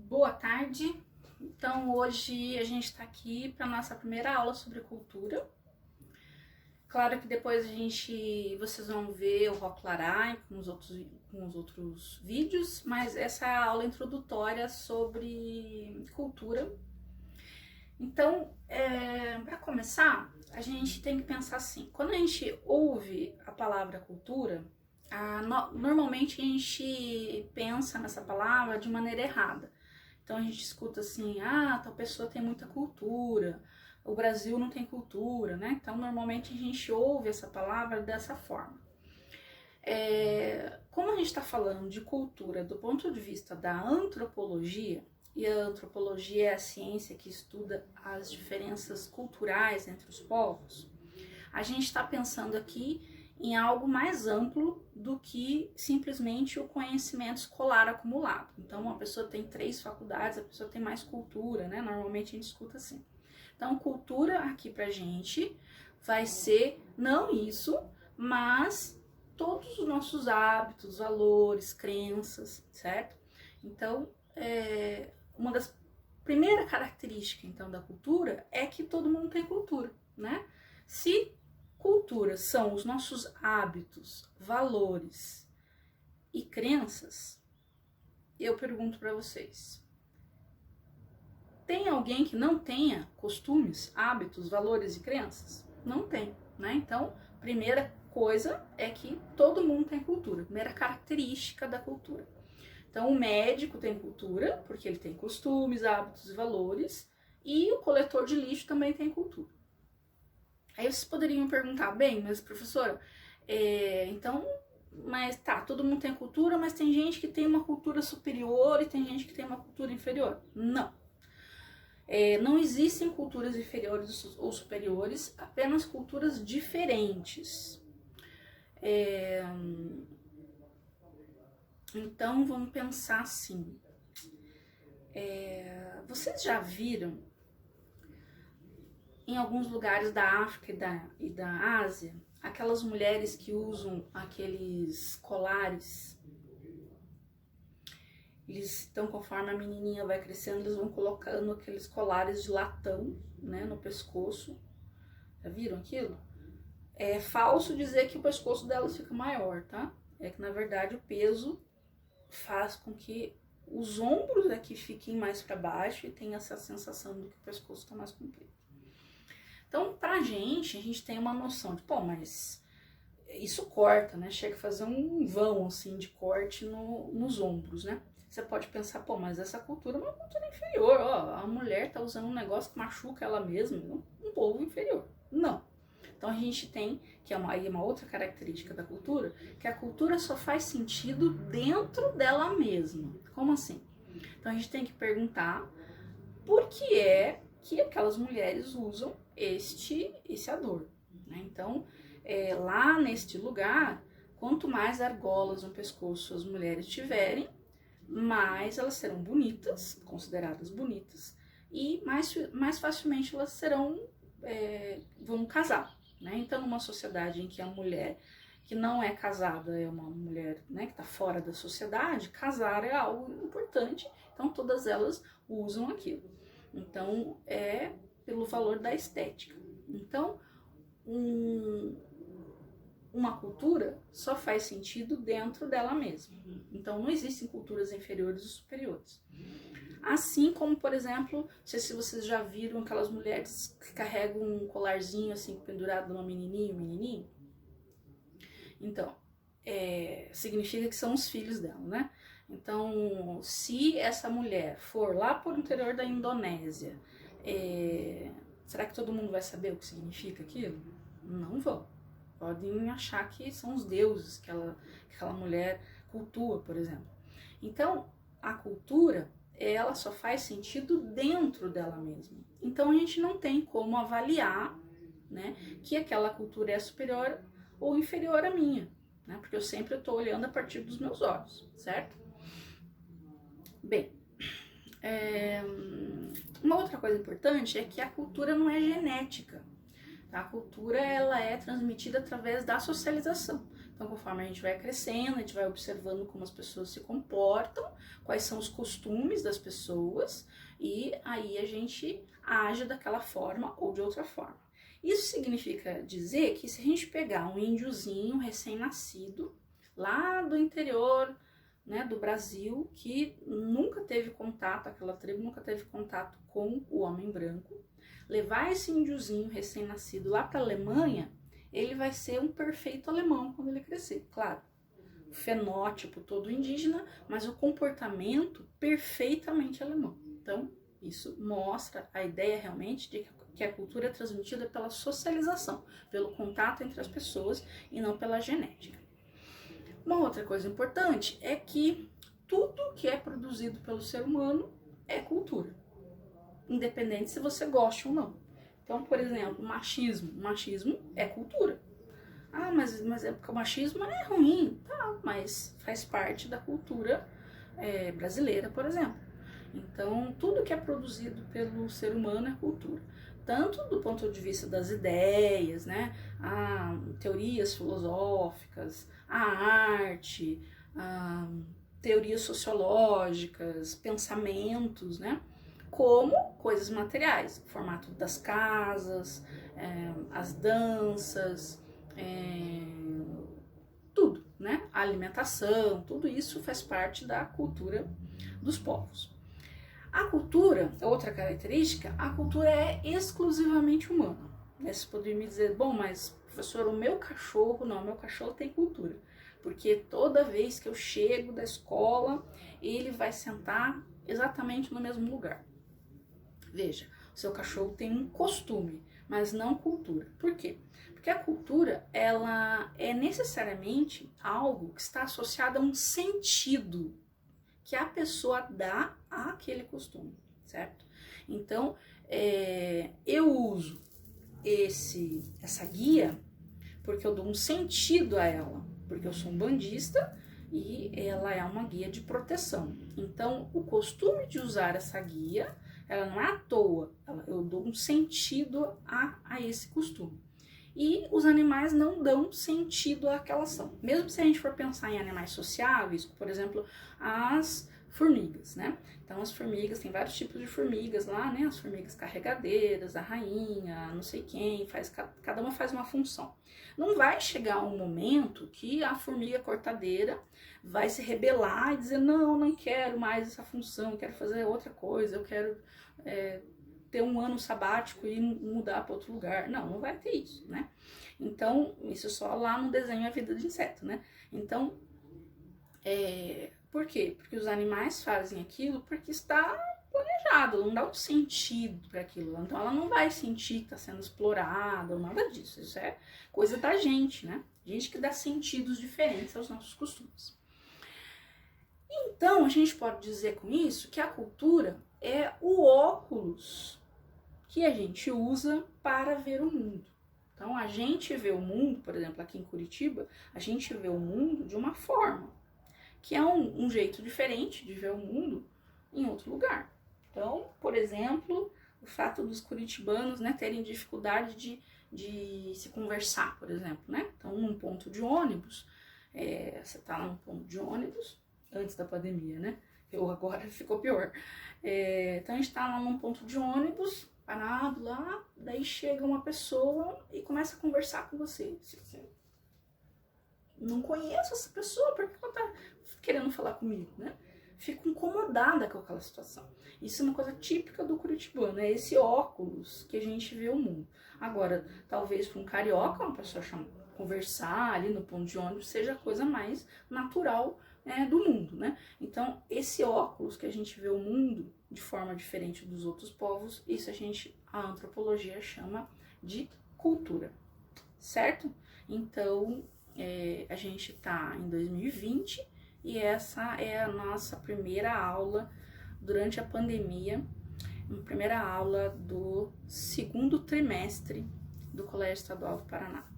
Boa tarde. Então, hoje a gente está aqui para nossa primeira aula sobre cultura. Claro que depois vocês vão ver o Rock Larai com os outros vídeos, mas essa é a aula introdutória sobre cultura. Então, para começar, a gente tem que pensar assim: quando a gente ouve a palavra cultura, normalmente a gente pensa nessa palavra de maneira errada. Então a gente escuta assim, tal pessoa tem muita cultura, o Brasil não tem cultura, né? Então normalmente a gente ouve essa palavra dessa forma. Como a gente está falando de cultura do ponto de vista da antropologia, e a antropologia é a ciência que estuda as diferenças culturais entre os povos, a gente está pensando aqui em algo mais amplo do que simplesmente o conhecimento escolar acumulado. Então, uma pessoa tem 3 faculdades, a pessoa tem mais cultura, né? Normalmente a gente escuta assim. Então, cultura aqui pra gente vai ser não isso, mas todos os nossos hábitos, valores, crenças, certo? Então, uma das primeiras características então da cultura é que todo mundo tem cultura, né? Se cultura são os nossos hábitos, valores e crenças, eu pergunto para vocês: tem alguém que não tenha costumes, hábitos, valores e crenças? Não tem, né? Então, primeira coisa é que todo mundo tem cultura, primeira característica da cultura. Então, o médico tem cultura, porque ele tem costumes, hábitos e valores, e o coletor de lixo também tem cultura. Aí vocês poderiam me perguntar, bem, mas professora, mas tá, todo mundo tem cultura, mas tem gente que tem uma cultura superior e tem gente que tem uma cultura inferior. Não. Não existem culturas inferiores ou superiores, apenas culturas diferentes. Então, vamos pensar assim. Vocês já viram em alguns lugares da África e da Ásia, aquelas mulheres que usam aqueles colares? Então, conforme a menininha vai crescendo, eles vão colocando aqueles colares de latão, né, no pescoço. Já viram aquilo? É falso dizer que o pescoço delas fica maior, tá? É que, na verdade, o peso faz com que os ombros aqui fiquem mais para baixo e tenha essa sensação de que o pescoço está mais comprido. Então, pra gente, a gente tem uma noção de, mas isso corta, né? Chega a fazer um vão, assim, de corte nos ombros, né? Você pode pensar, mas essa cultura é uma cultura inferior, a mulher tá usando um negócio que machuca ela mesma, um povo inferior. Não. Então, a gente tem, que é uma outra característica da cultura, que a cultura só faz sentido dentro dela mesma. Como assim? Então, a gente tem que perguntar por que é que aquelas mulheres usam esse adorno, né? Então, lá neste lugar, quanto mais argolas no pescoço as mulheres tiverem, mais elas serão bonitas, consideradas bonitas, e mais facilmente elas vão casar, né? Então, numa sociedade em que a mulher que não é casada é uma mulher, né, que está fora da sociedade, casar é algo importante, então todas elas usam aquilo. Então, pelo valor da estética. Então, uma cultura só faz sentido dentro dela mesma. Então, não existem culturas inferiores ou superiores. Assim como, por exemplo, não sei se vocês já viram aquelas mulheres que carregam um colarzinho assim pendurado numa menininha, um menininho. Então, significa que são os filhos dela, né? Então, se essa mulher for lá por interior da Indonésia, será que todo mundo vai saber o que significa aquilo? Não vão. Podem achar que são os deuses que aquela mulher cultua, por exemplo. Então, a cultura, ela só faz sentido dentro dela mesma. Então, a gente não tem como avaliar, né, que aquela cultura é superior ou inferior à minha, né? Porque eu sempre estou olhando a partir dos meus olhos, certo? Bem, uma outra coisa importante é que a cultura não é genética. A cultura ela é transmitida através da socialização. Então, conforme a gente vai crescendo, a gente vai observando como as pessoas se comportam, quais são os costumes das pessoas, e aí a gente age daquela forma ou de outra forma. Isso significa dizer que se a gente pegar um índiozinho recém-nascido, lá do interior, né, do Brasil, que nunca teve contato, aquela tribo nunca teve contato com o homem branco, levar esse índiozinho recém-nascido lá para a Alemanha, ele vai ser um perfeito alemão quando ele crescer, claro. O fenótipo todo indígena, mas o comportamento perfeitamente alemão. Então, isso mostra a ideia realmente de que a cultura é transmitida pela socialização, pelo contato entre as pessoas e não pela genética. Uma outra coisa importante é que tudo que é produzido pelo ser humano é cultura, independente se você gosta ou não. Então, por exemplo, machismo é cultura. Ah, mas é porque o machismo é ruim, tá, mas faz parte da cultura brasileira, por exemplo. Então, tudo que é produzido pelo ser humano é cultura. Tanto do ponto de vista das ideias, né, teorias filosóficas, a arte, teorias sociológicas, pensamentos, né, como coisas materiais, o formato das casas, as danças, tudo, né, a alimentação, tudo isso faz parte da cultura dos povos. A cultura, outra característica, a cultura é exclusivamente humana. Você poderia me dizer, bom, mas professor, o meu cachorro tem cultura. Porque toda vez que eu chego da escola, ele vai sentar exatamente no mesmo lugar. Veja, o seu cachorro tem um costume, mas não cultura. Por quê? Porque a cultura, ela é necessariamente algo que está associado a um sentido que a pessoa dá àquele costume, certo? Então, eu uso essa guia porque eu dou um sentido a ela, porque eu sou um bandista e ela é uma guia de proteção. Então, o costume de usar essa guia, ela não é à toa, eu dou um sentido a esse costume. E os animais não dão sentido àquela ação. Mesmo se a gente for pensar em animais sociáveis, por exemplo, as formigas, né? Então as formigas, tem vários tipos de formigas lá, né? As formigas carregadeiras, a rainha, não sei quem, cada uma faz uma função. Não vai chegar um momento que a formiga cortadeira vai se rebelar e dizer, não quero mais essa função, eu quero fazer outra coisa, eu quero ter um ano sabático e mudar para outro lugar. Não vai ter isso, né? Então, isso só lá no desenho A Vida de Inseto, né? Então, por quê? Porque os animais fazem aquilo porque está planejado, não dá um sentido para aquilo. Então, ela não vai sentir que está sendo explorada ou nada disso. Isso é coisa da gente, né? Gente que dá sentidos diferentes aos nossos costumes. Então, a gente pode dizer com isso que a cultura é o óculos que a gente usa para ver o mundo. Então, a gente vê o mundo, por exemplo, aqui em Curitiba, a gente vê o mundo de uma forma, que é um jeito diferente de ver o mundo em outro lugar. Então, por exemplo, o fato dos curitibanos, né, terem dificuldade de se conversar, por exemplo, né? Então, num ponto de ônibus, você tá num ponto de ônibus, antes da pandemia, né? Agora ficou pior. Então, a gente tá lá num ponto de ônibus, parado lá, daí chega uma pessoa e começa a conversar com você. Você não conheço essa pessoa, por que ela tá querendo falar comigo, né? Fico incomodada com aquela situação. Isso é uma coisa típica do curitibano, é esse óculos que a gente vê o mundo. Agora, talvez para um carioca, uma pessoa conversar ali no ponto de ônibus seja a coisa mais natural do mundo, né? Então, esse óculos que a gente vê o mundo de forma diferente dos outros povos, isso a antropologia chama de cultura, certo? Então, a gente tá em 2020 e essa é a nossa primeira aula durante a pandemia, a primeira aula do segundo trimestre do Colégio Estadual do Paraná.